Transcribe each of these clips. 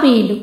తాబేలు.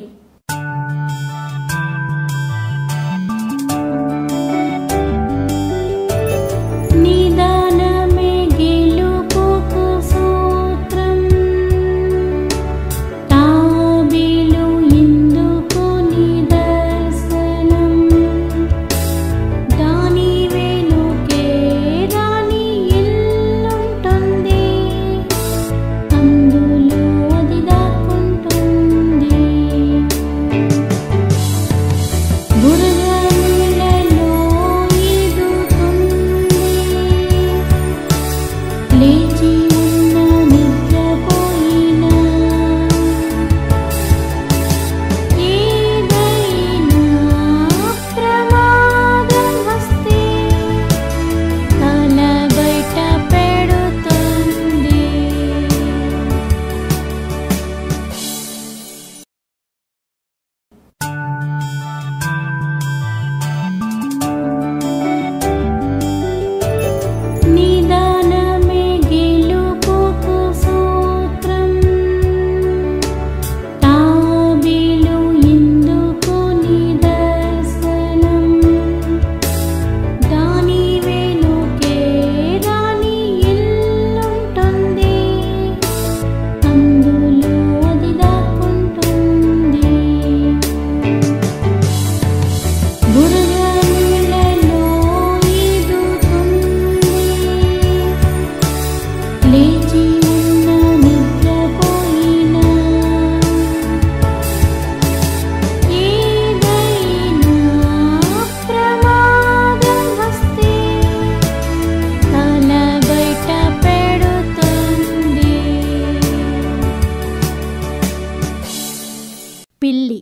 పిల్లి.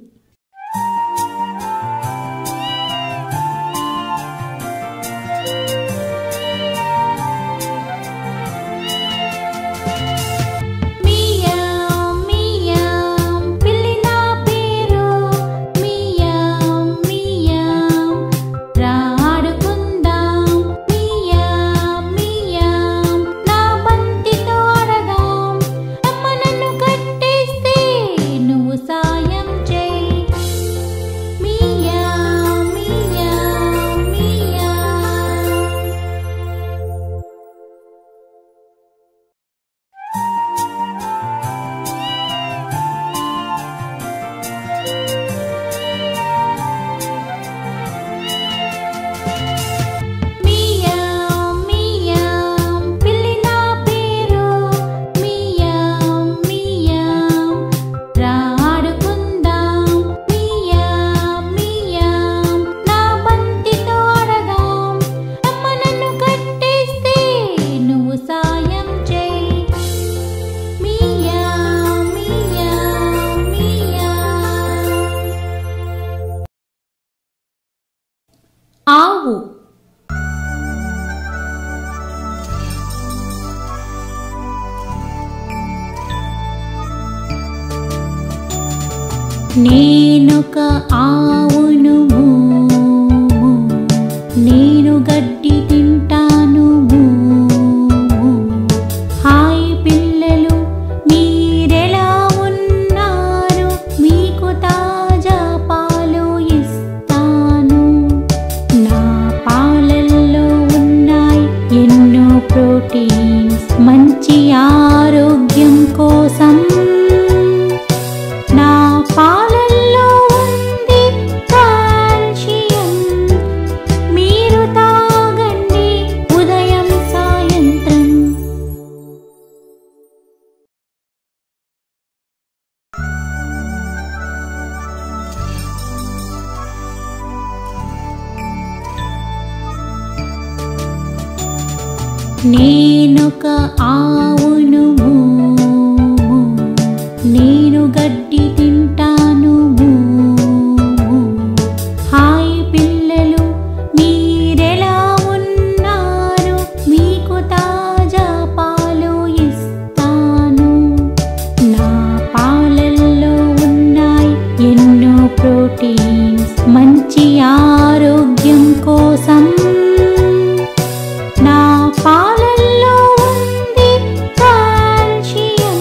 ఆవు. నేనొక ఆవును, నేను గడ్డి తింటాను. హాయ్ పిల్లలు, మీరెలా ఉన్నారు? మీకు తాజా పాలు ఇస్తాను. నా పాలల్లో ఉన్నాయి ఎన్నో ప్రోటీన్స్, మంచి ఆరోగ్యం కోసం. నా పాలల్లో ఉంది కాల్షియం, మీరు తాగండి ఉదయం సాయంత్రం. నేనొక ఆవును, నేను గడ్డి తింటాను. హాయ్ పిల్లలు, మీరెలా ఉన్నారు? మీకు తాజా పాలు ఇస్తాను. నా పాలల్లో ఉన్నాయి ఎన్నో ప్రోటీన్స్, మంచి ఆరోగ్యం కోసం. నా పాలల్లో ఉంది కాల్షియం,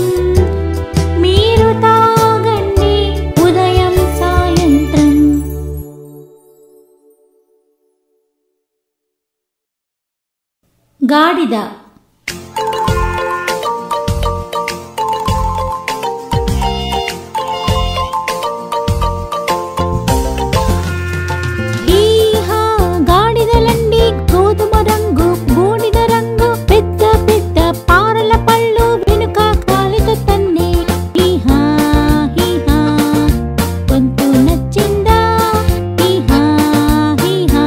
మీరు తాగండి ఉదయం గాడిద. ఈహా గాడిదలండి గోధుమ రంగు బూడిద రంగు పెద్ద పెద్ద పారల పళ్ళు వెనుక కాలితో తన్నే. ఈహా హీహా వంతు నచ్చిందా? ఈహా హీహా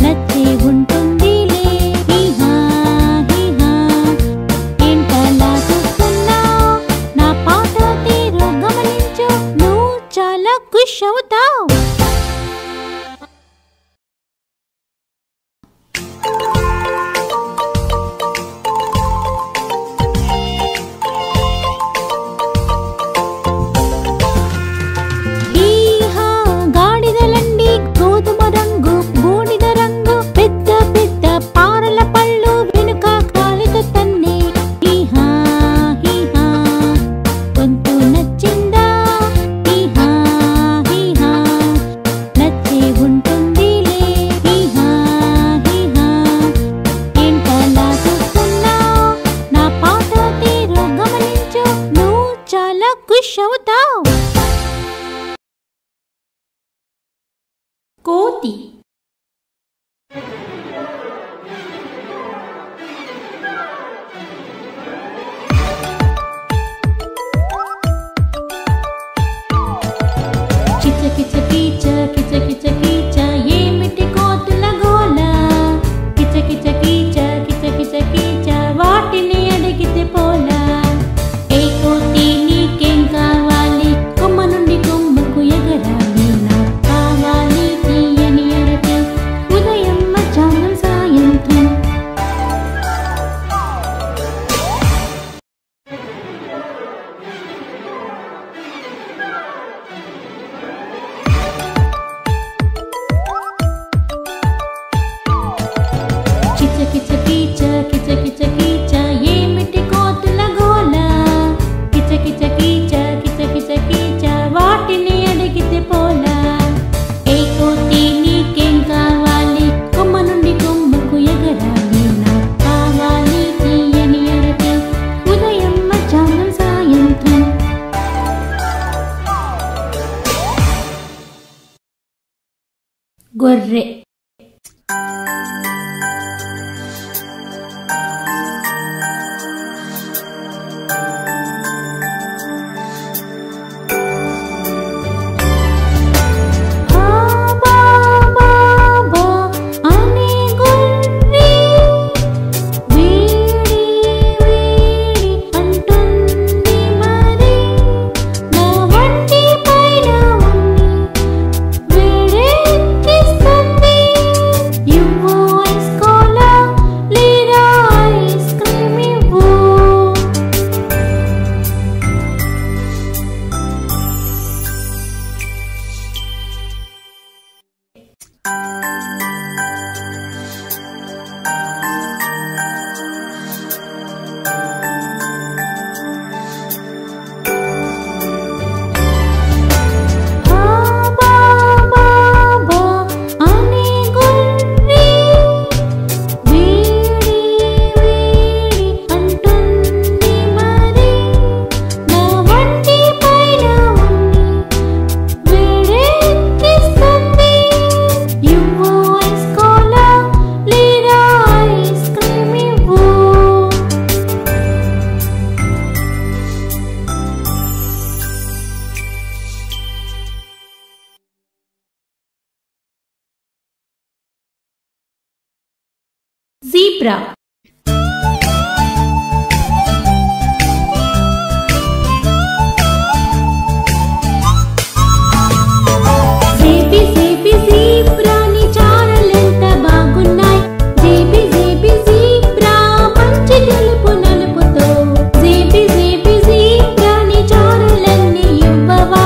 నచ్చే ఉంటుందిలే. ఈహా హీహా ఏంటలా చూస్తున్నావ్? నా పాట తీరు గమనించు, నువ్వు చాలా ఖుష్ అవుతావు. ఈహా గాడిదలండి గోధుమ రంగు బూడిద రంగు పెద్ద పెద్ద పారల పళ్ళు వెనుక కాలితో తన్నే. ఈహా హీహా వంతు నచ్చిందా? ఈహా హీహా నచ్చే ఉంటుందిలే. ఈహా హీహా ఏంటలా చూస్తున్నావ్? నా పాట తీరు గమనించు, నువ్వు చాలా ఖుష్ అవుతావు. కోతి. కిచ కిచ కీచ కిచ కిచ కీచ ఏమిటి కోతుల గోల? కిచ కిచ కీచ కిచ కిచ కీచ వాటిని అడిగితే పోలా. ఏ కోతి నీకేం కావాలి? కొమ్మ నుండి కొమ్మకు ఎగరాలి. నాకు కావాలి తీయని అరటి ఉదయం మధ్యాహ్నం సాయంత్రం. కిచ కిచ కీచ కిచ కిచ కీచ ఏమిటి కోతుల గోల? కిచ కిచ కీచ కిచ కిచ కీచ వాటిని అడిగితే పోలా. ఏ కోతి నీకేం కావాలి? కొమ్మ నుండి కొమ్మకు ఎగరాలి. నాకు కావాలి తీయని అరటి ఉదయం మధ్యాహ్నం సాయంత్రం. గొర్రె. బాబా బాబా అనే గొర్రె వీడి వీడి అంటుంది మరి. నా వంటి పైన ఉన్ని వేడెక్కిస్తుంది. ఇవ్వు ఐస్ కోలా లేదా ఐస్ క్రీమ్ ఇవ్వు. బాబా బాబా అనే గొర్రె వీడి వీడి అంటుంది మరి. నా వంటి పైన ఉన్ని వేడెక్కిస్తుంది. ఇవ్వు ఐస్ కోలా లేదా ఐస్ క్రీమ్ ఇవ్వు. జీబ్రా. జేబీ జేబీ జీబ్రా నీ చారలెంత బాగున్నాయి. జేబీ జేబీ జీబ్రా మంచి తెలుపు నలుపుతో. జేబీ జేబీ జీబ్రా నీ చారలన్నీ ఇవ్వవా?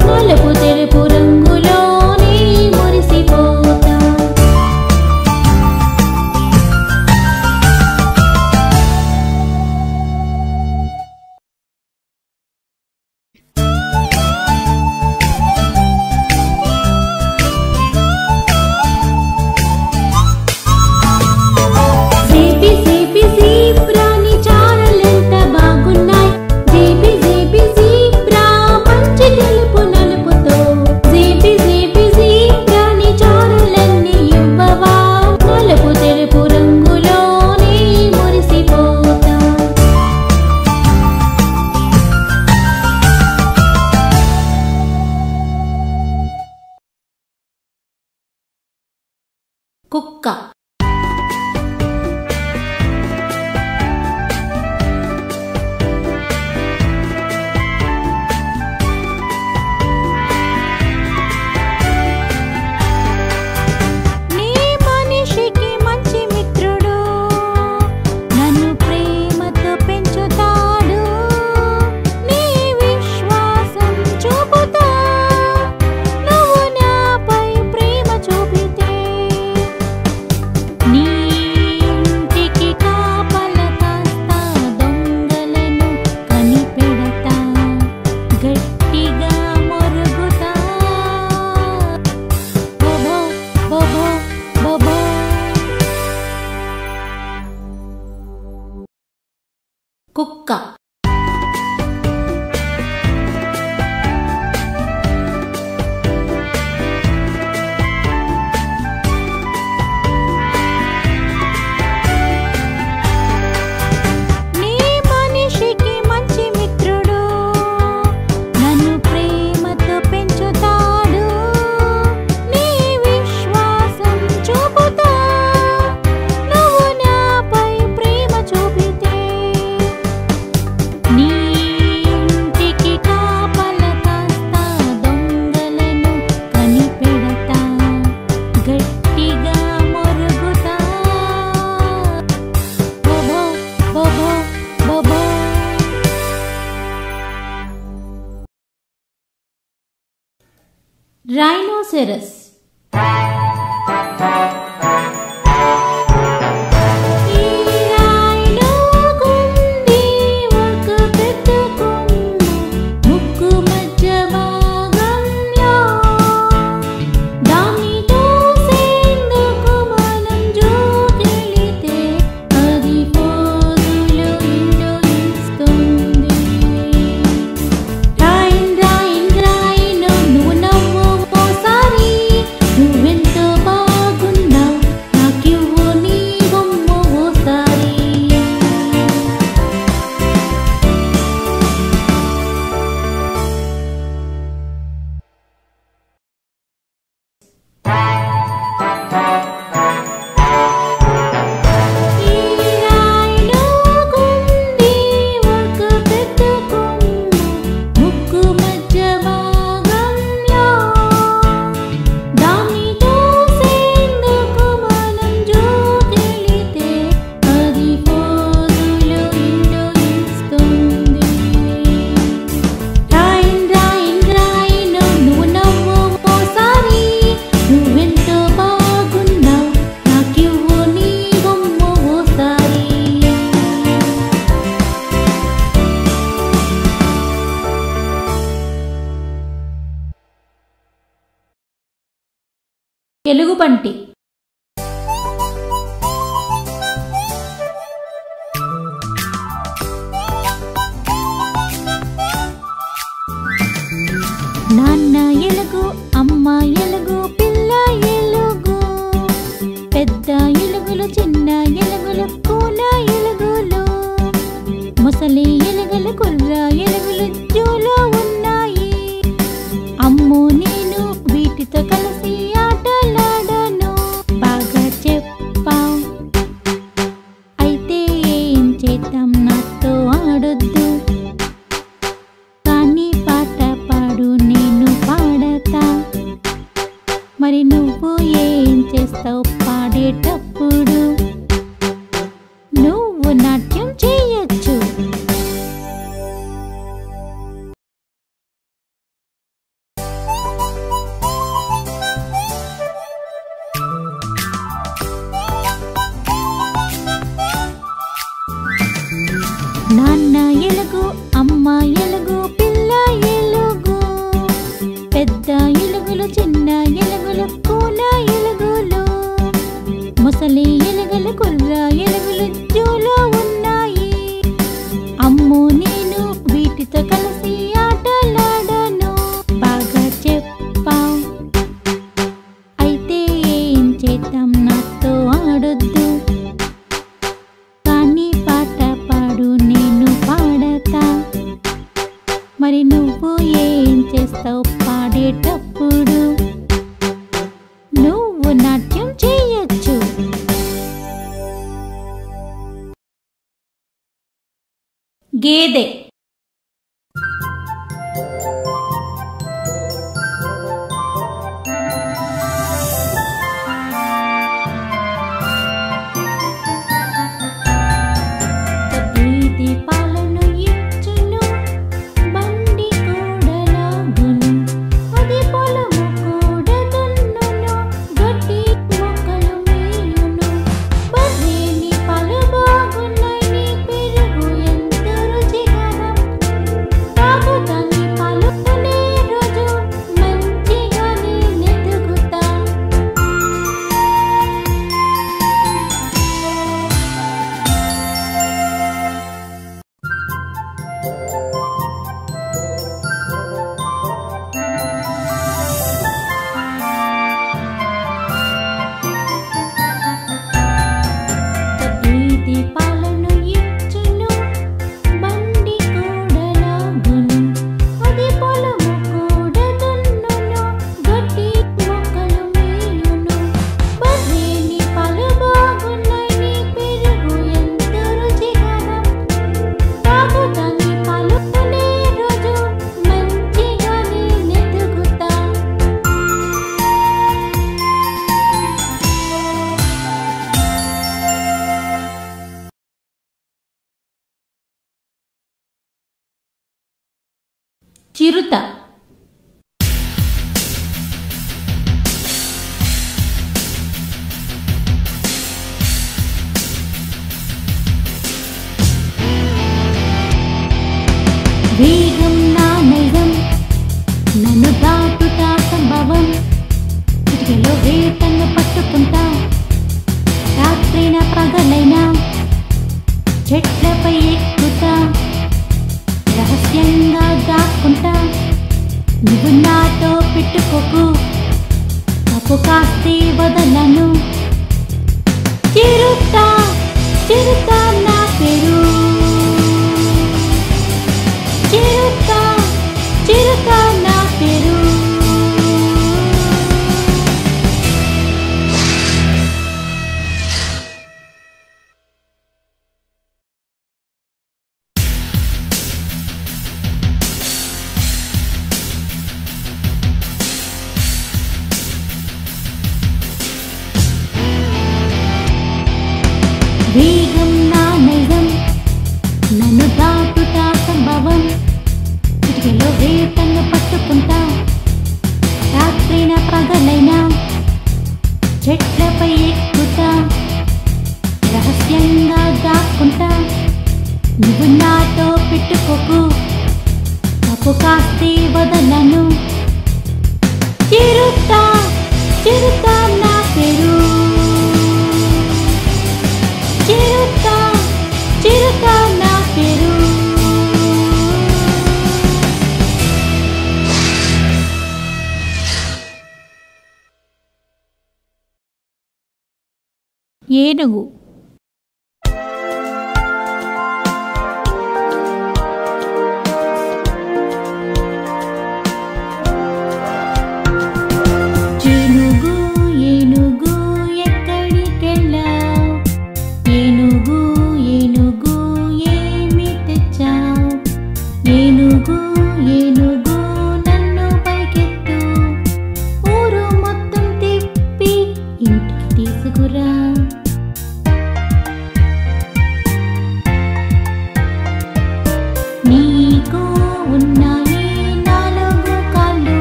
నలుపు తెలుపు రంగులోనే మురిసిపోతా. కుక్క. కుక్క. Rhinoceros. ఎలుగుబంటి. నాన్న ఎలుగు, అమ్మ ఎలుగు, పిల్ల ఎలుగు, పెద్ద ఎలుగులు, చిన్న ఎలుగులు, కూన ఎలుగులు, ముసలి ఎలుగులు, కుర్ర ఎలుగులు జూలో ఉన్నాయి. అమ్మో నేను వీటితో కలిసి ఆటలాడను. బాగా చెప్పావు, అయితే ఏం చేద్దాం, నాతో ఆడొద్దు, కానీ పాట పాడు, నేను పాడతా. మరి నువ్వు ఏం చేస్తావు పాడేటప్పుడు? నువ్వు నాట్యం చేయొచ్చు. నాన్న ఎలుగు, అమ్మ ఎలుగు, పిల్ల ఎలుగు, పెద్ద ఎలుగులు, చిన్న ఎలుగులు, కూన ఎలుగులు, ముసలి ఎలుగులు, కుర్ర ఎలుగులు జూలో ఉన్నాయి. అమ్మో నేను వీటితో కలిసి ఆటలాడను. బాగా చెప్పావు, అయితే ఏం చేద్దాం, నాతో ఆడొద్దు, కానీ పాట పాడు, నేను పాడతా. మరి నువ్వు ఏం చేస్తావు పాడేటప్పుడు? నువ్వు నాట్యం చేయొచ్చు. గేదె. చిరుత. వేగం నా నైజం, నన్ను దాటుతా సంభవం, చిటికెలో వేటను పట్టుకుంటా, రాత్రైనా పగలైనా చెట్లపై ఎక్కుతా, రహస్యంగా దాక్కుంటా, నువ్వు నాతో పెట్టుకోకు, తప్పు కాస్తే వదలను. చిరుత చిరుత నా పేరు, చిరుత చిరుత నా పేరు. వేగం నా నైజం, నన్ను దాటుతా సంభవం, చిటికెలో వేటను పట్టుకుంటా, రాత్రైనా పగలైనా చెట్లపై ఎక్కుతా, రహస్యంగా దాక్కుంటా, నువ్వు నాతో పెట్టుకోకు, తప్పు కాస్తే వదలను. చిరుత చిరుత నా పేరు, చిరుత చిరుత నా పేరు. ఏనుగు. ఏనుగు ఏనుగు ఎక్కడికెళ్ళావ్, ఏనుగు ఏనుగు ఏమి తెచ్చావ్, ఏనుగు ఏనుగు నన్ను పైకెత్తు, ఊరు మొత్తం తిప్పి ఇంటికి తీసుకురా. నీకు ఉన్నాయి 4 కాళ్ళు,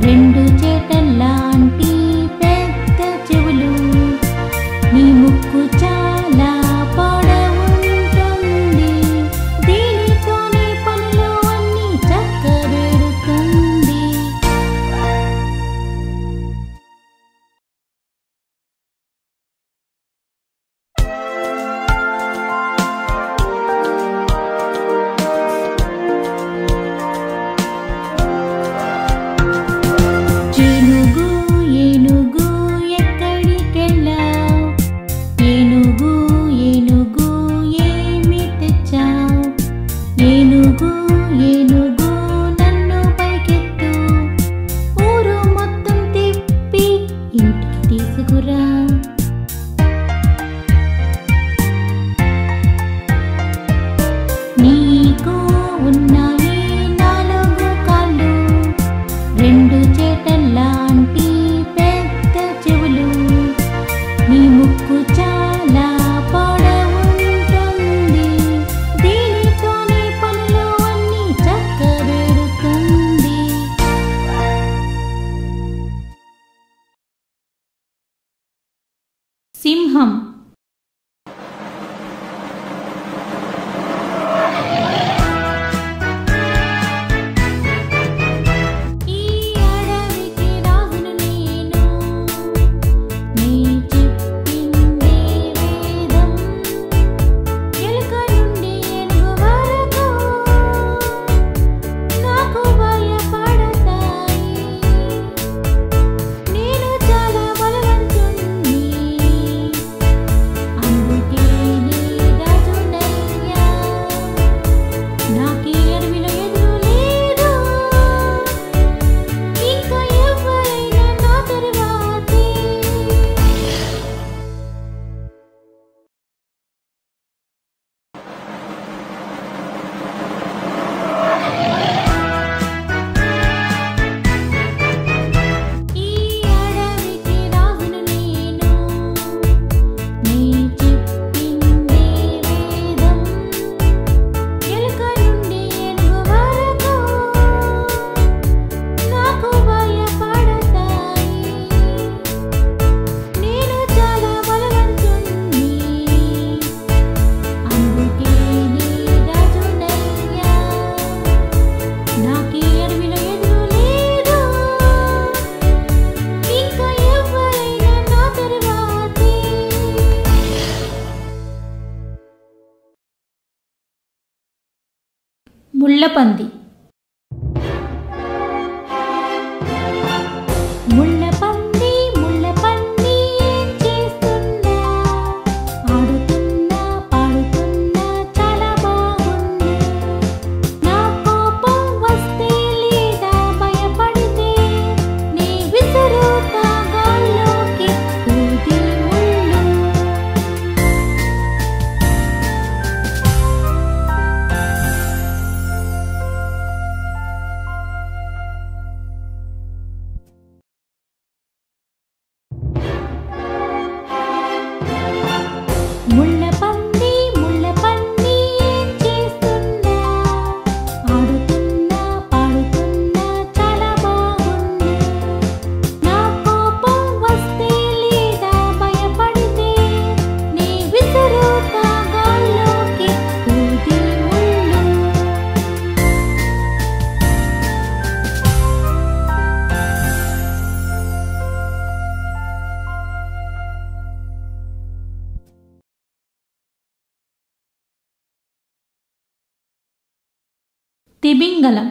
2 చేటల్లాంటి పెద్ద చెవులు, నీ ముక్కు చాలా పొడవుంటుంది, దీనితోనే పనులు అన్నీ చక్కబెడుతుంది. ఏనుగు ఏనుగు ఎక్కడికెళ్ళావ్, ఏనుగు ఏనుగు ఏమి తెచ్చావ్, ఏనుగు ఏనుగు నన్ను పైకెత్తు, ఊరు మొత్తం తిప్పి ఇంటికి తీసుకురా. నీ సింహం. ముళ్ళపంది. ముళ్ళపంది ముళ్ళపంది ఏం చేస్తున్నా, ఆడుతున్నా పాడుతున్నా చాలా బాగుంది. నా కోపం వస్తే లేదా భయపడితే నీ విసురుతా గాల్లోకి ఊది ముళ్ళు. ముళ్ళపంది ముళ్ళపంది ఏం చేస్తున్నా, ఆడుతున్నా పాడుతున్నా చాలా బాగుంది. నా కోపం వస్తే లేదా భయపడితే నీ విసురుతా గాల్లోకి ఊది ముళ్ళు. తిమింగలం.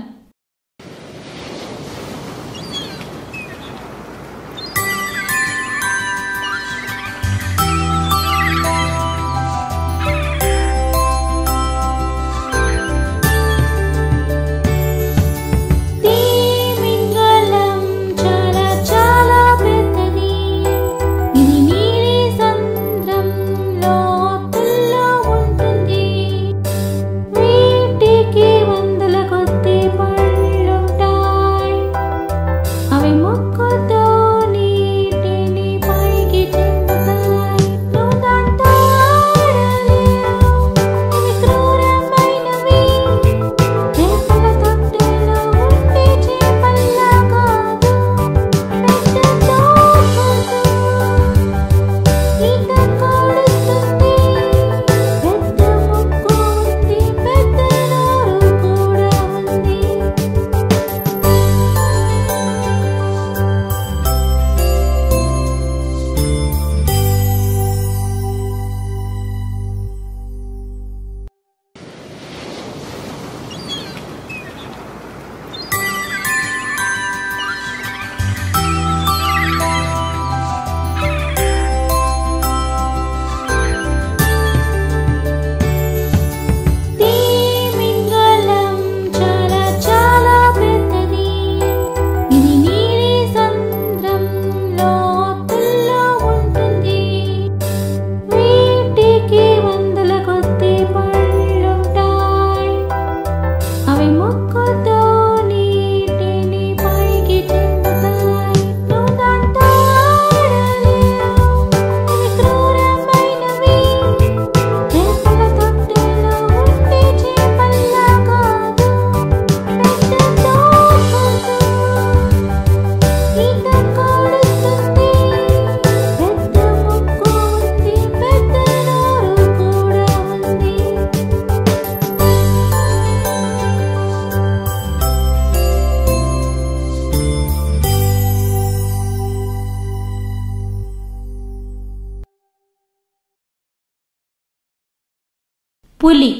తిమింగలం చాలా చాలా పెద్దది. ఇది నీలి సముద్రంలో లోతుల్లో ఉంటుంది. వీటికి వందల కొద్ది పులి.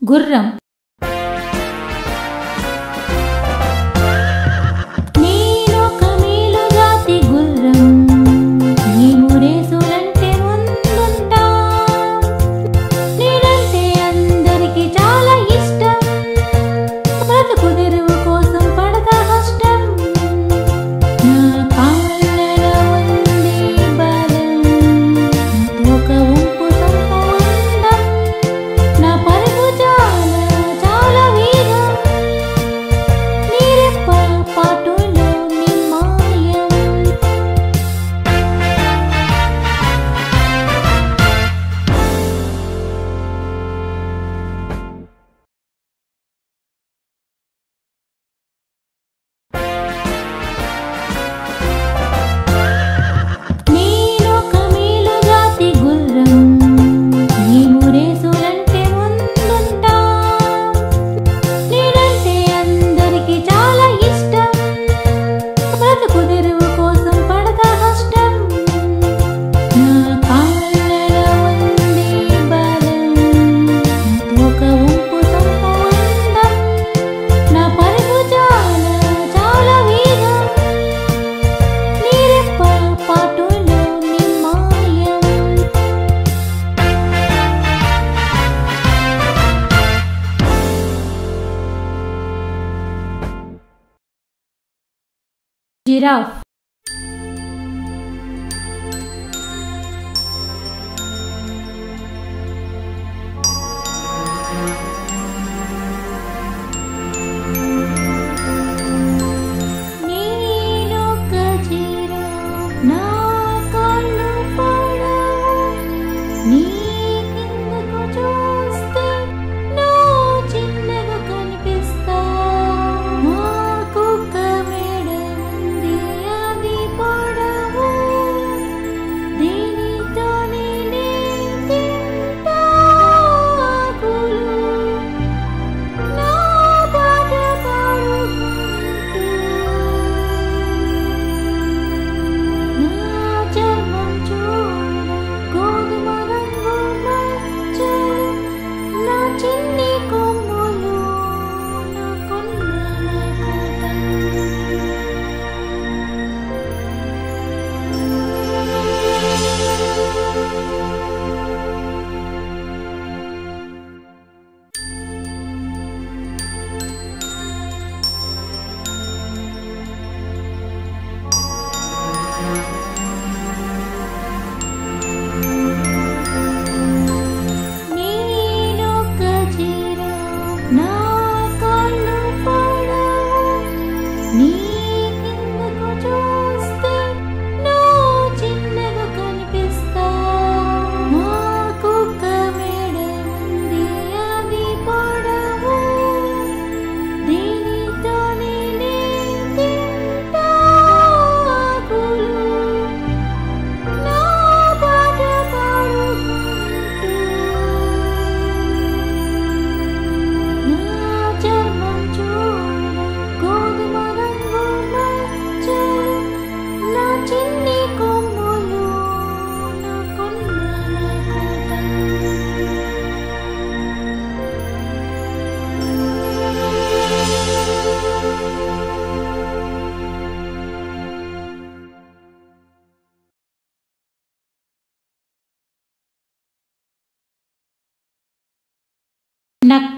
గుర్రం. నేనొక మేలు జాతి గుర్రం, మేము రేసులంటే ముందుంటా. నేనంటే అందరికి చాలా ఇష్టం, బ్రతుకు తెరువు కోసం పడతా కష్టం. నా కాళ్ళలో ఉంది బలం, ఒక ఉంపు సంపు అందం. నా పరుగు చాలా వేగం, నీరెప్ప పాటులో నిమ్మాయం. నేనొక మేలు జాతి గుర్రం, మేము రేసులంటే ముందుంటా. నేనంటే అందరికి చాలా ఇష్టం, బ్రతుకు తెరువు కోసం పడతా కష్టం. నా కాళ్ళలో ఉంది బలం, ఒక ఉంపు సంపు అందం. నా పరుగు చాలా వేగం, నీరెప్ప పాటులో నిమ్మాయం. జిరాఫ్. నేనొక జిరాఫ్, నా కళ్ళు పొడవు, నీ కిందకు చూస్తే నువ్వు చిన్నగా కనిపిస్తావు. నాకు ఒక మేడ ఉంది, ఆ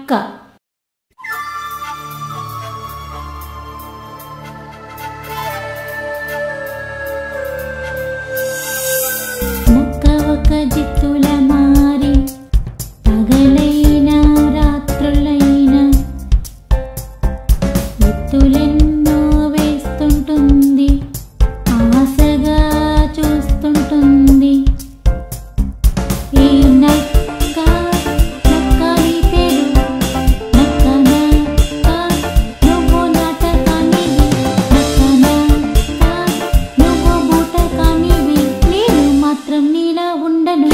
నక్క. నక్క ఒక జిత్తుల మారి పగలైనా రాత్రులైనా ఎత్తులెన్నో వేస్తుంటుంది, ఆశగా చూస్తుంటుంది. ఈ నక్క నక్కని పేరు నక్క నక్క, నువ్వు నాటకానివి నక్క నక్క, నువ్వు బూటకానివి, నేను మాత్రం నీలా ఉండను.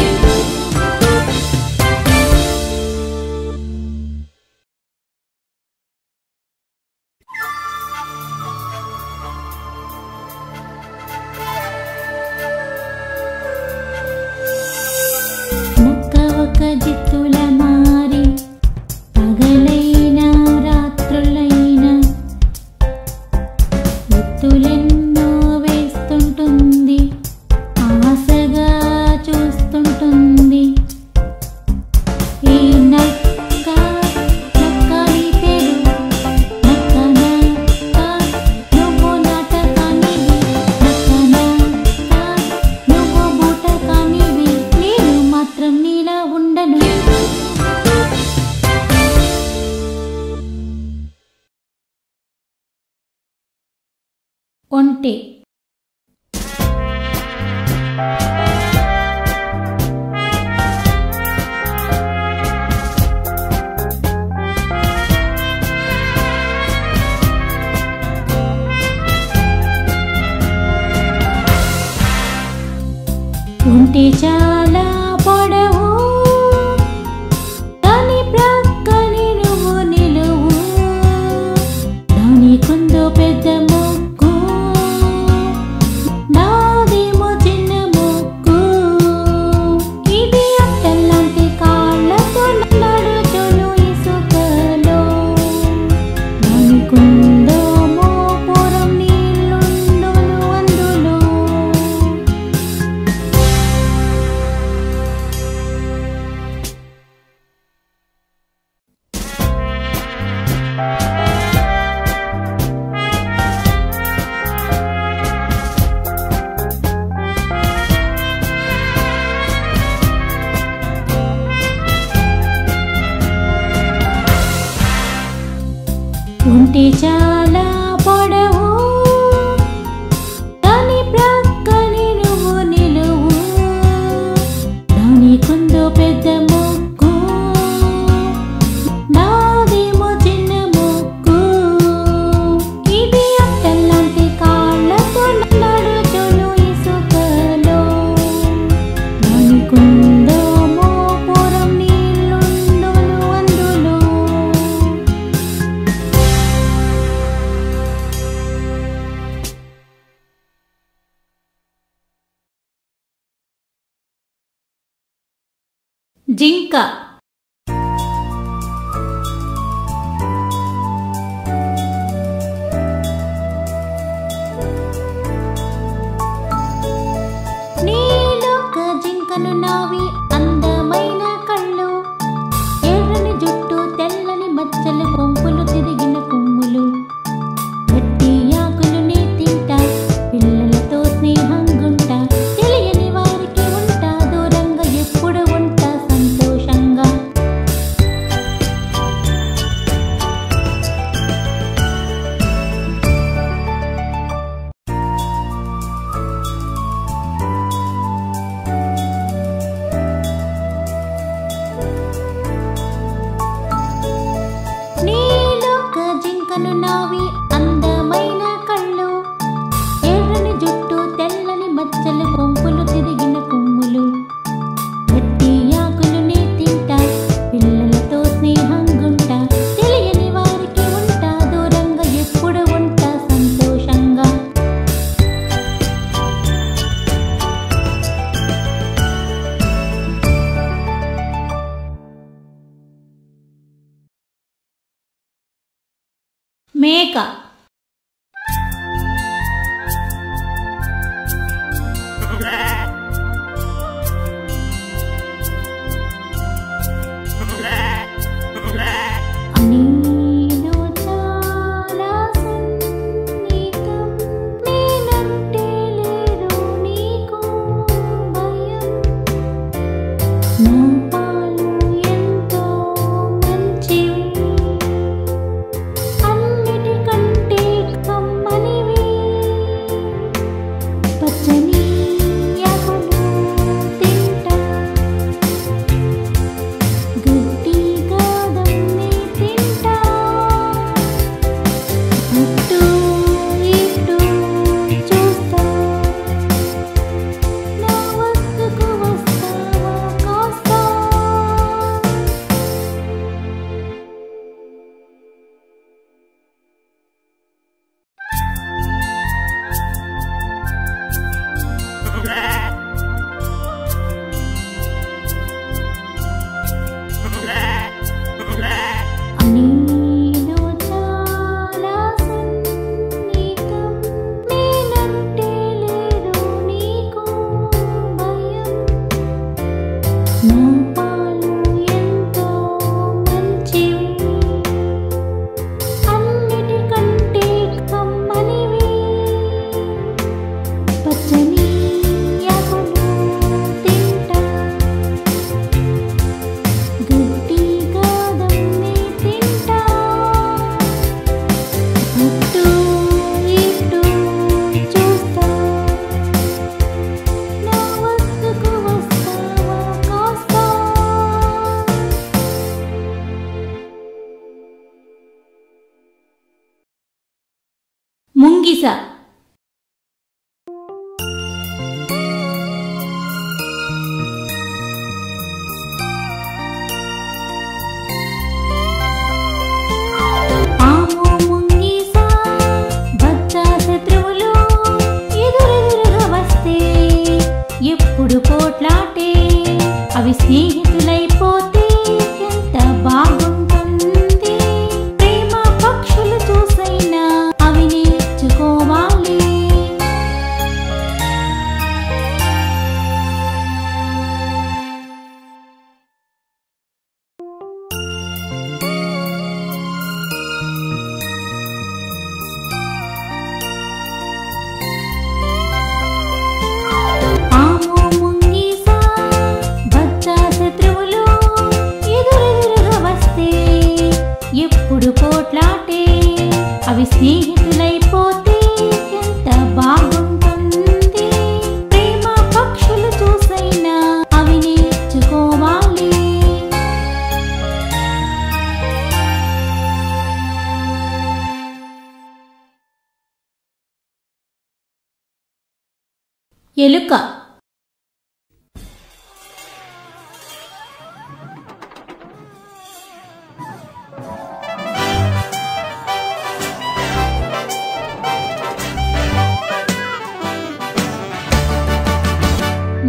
నక్క ఒక జిత్తుల మారి పగలైనా రాత్రులైనా ఎత్తులెన్నో వేస్తుంటుంది, ఆశగా చూస్తుంటుంది. ఈ నక్క నక్కని పేరు నక్క నక్క, నువ్వు నాటకానివి నక్క నక్క, నువ్వు బూటకానివి, నేను మాత్రం నీలా ఉండను. ఒంటె. ఒంటె చాలా పొడవు, దాని ప్రక్కని నువ్వు నిలువు, దానికుందో పెద్ద ముక్కు, నాదేమో చిన్న ముక్కు. ఇది అట్టలాంటి కాళ్ళతో నడుచును ఇసుకలో, దానికుందో మోపురం నీళ్ళుండును అందులో. ఒంటె చాలా పొడవు, దాని ప్రక్కని నువ్వు నిలువు, దానికుందో పెద్ద ముక్కు, నాదేమో చిన్న ముక్కు. ఇది అట్టలాంటి కాళ్ళతో నడుచును ఇసుకలో, దానికుందో మోపురం నీళ్ళుండును అందులో. జింక. నీలొక్క జింకను నావి అందమైన కళ్ళు, ఎర్రని జుట్టు తెల్లని మచ్చలు కొంపులు తిరిగిన కొమ్ములు, గట్టి ఆకులు నే తింటా, పిల్లలతో స్నేహంగుంటా, తెలియని వారికి ఉంటా దూరంగా, ఎప్పుడు ఉంటా సంతోషంగా. నీలొక్క జింకను నావి అందమైన కళ్ళు, ఎర్రని జుట్టు తెల్లని మచ్చలు కొంపులు తిరిగిన కొమ్ములు, గట్టి ఆకులు నే తింటా, పిల్లలతో స్నేహంగుంటా, తెలియని వారికి ఉంటా దూరంగా, ఎప్పుడు ఉంటా సంతోషంగా. మేక. అప్పుడు పోట్లాటే అవి స్నేహితులైపోతే ఎంత బాగుంటుంది. ప్రేమ పక్షులు చూసైనా అవి నేర్చుకోవాలి. ఎలుక.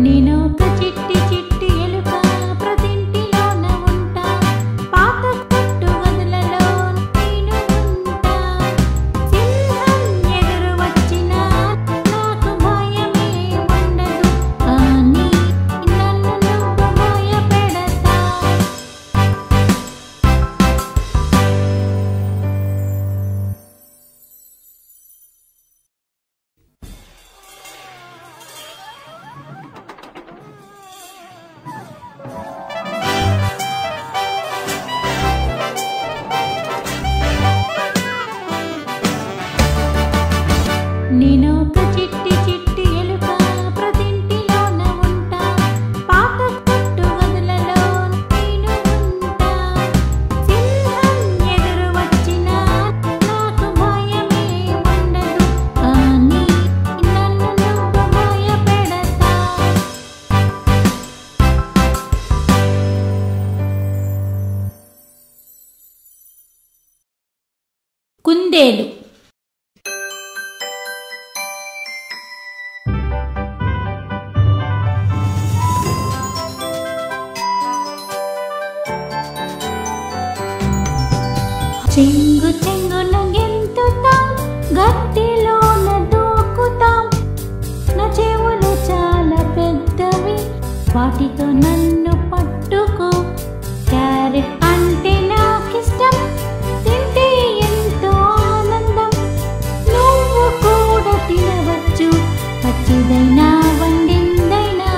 నేనొక చిట్టి చిట్టి ఎలుక, ప్రతింటిలోన ఉంటా. పాత కొట్టు గదులలో నేను ఉంటా. సింహం ఎదురు వచ్చినా నాకు భయమే ఉండదు, కానీ నన్ను నువ్వు భయపెడతా. నేనొక చిట్టి చిట్టి ఎలుక, ప్రతింటిలోన ఉంటా. పాత కొట్టు గదులలో నేను ఉంటా. సింహం ఎదురు వచ్చినా నాకు భయమే ఉండదు, కానీ నన్ను నువ్వు భయపెడతా. కుందేలు. చెంగు చెంగున గెంతుతాం, గట్టిలోన దూకుతాం. నా చెవులు చాలా పెద్దవి, వాటితో నన్ను పట్టుకో. క్యారెట్ అంటే నాకిష్టం, తింటే ఎంతో ఆనందం. నువ్వు కూడా తినవచ్చు, పచ్చిదైనా వండిందైనా.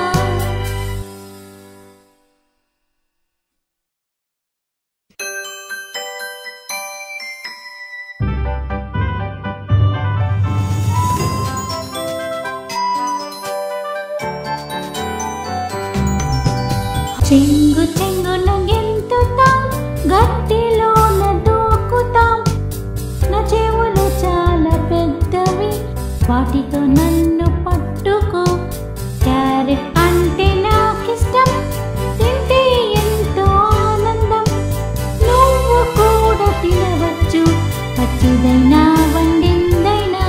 చెంగు చెంగున గెంతుతాం, గట్టిలోన దూకుతాం. నా చెవులు చాలా పెద్దవి, వాటితో నన్ను పట్టుకో. క్యారెట్ అంటే నాకిష్టం, తింటే ఎంతో ఆనందం. నువ్వు కూడా తినవచ్చు, పచ్చిదైనా వండిందైనా.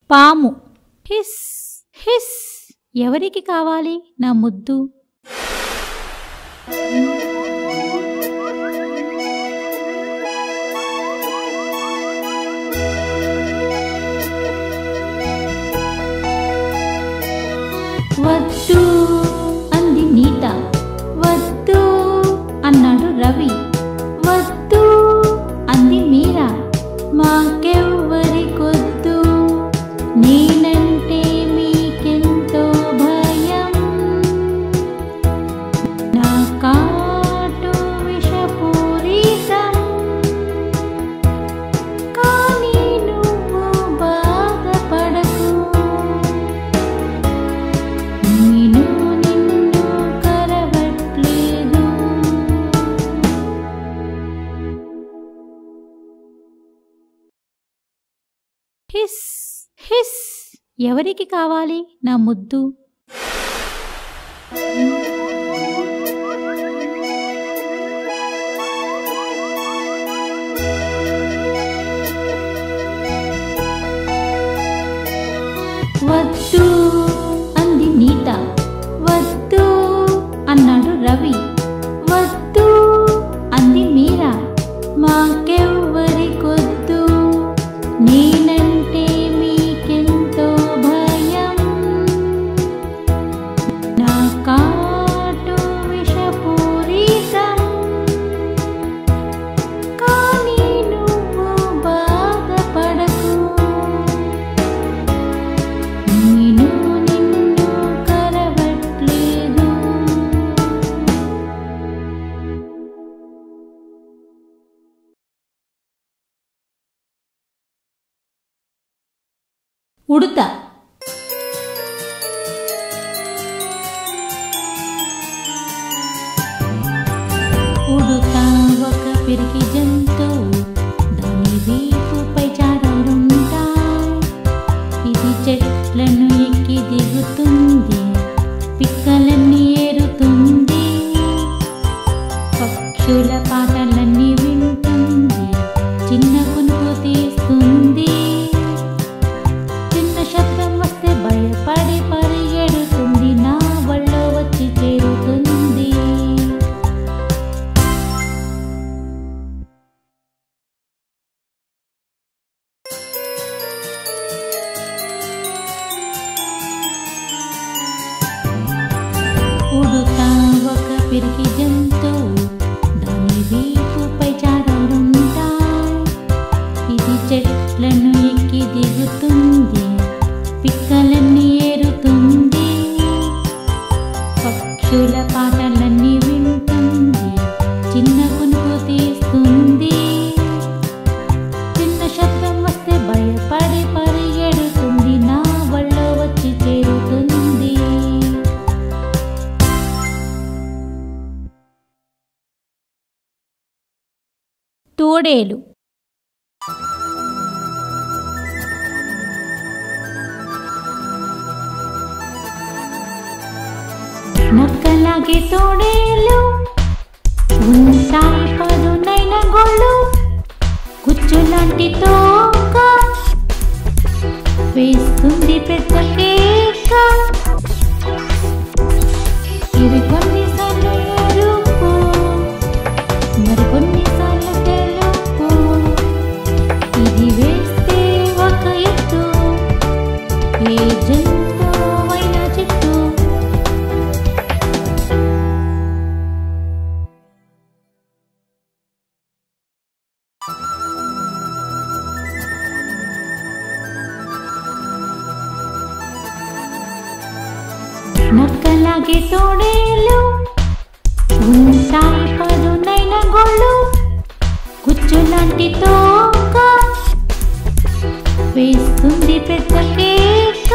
పాము. హిస్ హిస్, ఎవరికి కావాలి నా ముద్దు? వద్దు అంది నీత. వద్దు అన్నాడు రవి. వద్దు అంది మీరా. మాకెవ్వరికొద్దు, నేనంటే మీకెంతో భయం. నా కాటు విషపూరితం, కానీ నువ్వు బాధపడకు. నేను నిన్ను కరవట్లేదు. హిస్ హిస్, ఎవరికి కావాలి నా ముద్దు? వద్దు అంది నీత. వద్దు అన్నాడు రవి. వద్దు అంది మీరా. మాకెవ్వరికొద్దు, నేనంటే మీకెంతో భయం. నా కాటు విషపూరితం, కానీ నువ్వు బాధపడకు. నేను నిన్ను కరవట్లేదు. ఉడుత ఉడుత ఒక పిరికి జంతువు, దాని వీపుపై చారలుంటాయి. ఇది చెట్లను ఎక్కి దిగుతుంది, పిక్కలన్నీ ఏరుతుంది, పక్షుల పాటలన్నీ వింటుంది, చిన్న కునుకు తీస్తుంది. చిన్న శబ్దం వస్తే భయపడి పరిగెడుతుంది, నా ఒళ్ళో వచ్చి చేరుతుంది. ఉడుత ఒక పిరికి జంతువు, దాని వీపుపై చారలుంటాయి. ఇది చెట్లను ఎక్కి దిగుతుంది, పిక్కలన్నీ ఏరుతుంది, పక్షుల పాటలన్నీ వింటుంది, చిన్న కునుకు తీస్తుంది. చిన్న శబ్దం వస్తే భయపడి పరిగెడుతుంది, నా ఒళ్ళో వచ్చి చేరుతుంది. తోడేలు నక్కలాగే తోడేలు ఉంటాయి పదునైన గోళ్ళు, కుచ్చులాంటి తోక వేస్తుంది పెద్ద కేక. ఇవి కొన్నిసార్లు ఎరుపు, మరికొన్నిసార్లు తెలుపు. ఇది వేస్తే ఒక ఎత్తు, ఏ జంతువైనా చెట్టు. నక్కలాగే తోడేలు ఉంటాయి పదునైన గోళ్ళు, కుచ్చులాంటి తోక వేస్తుంది పెద్ద కేక.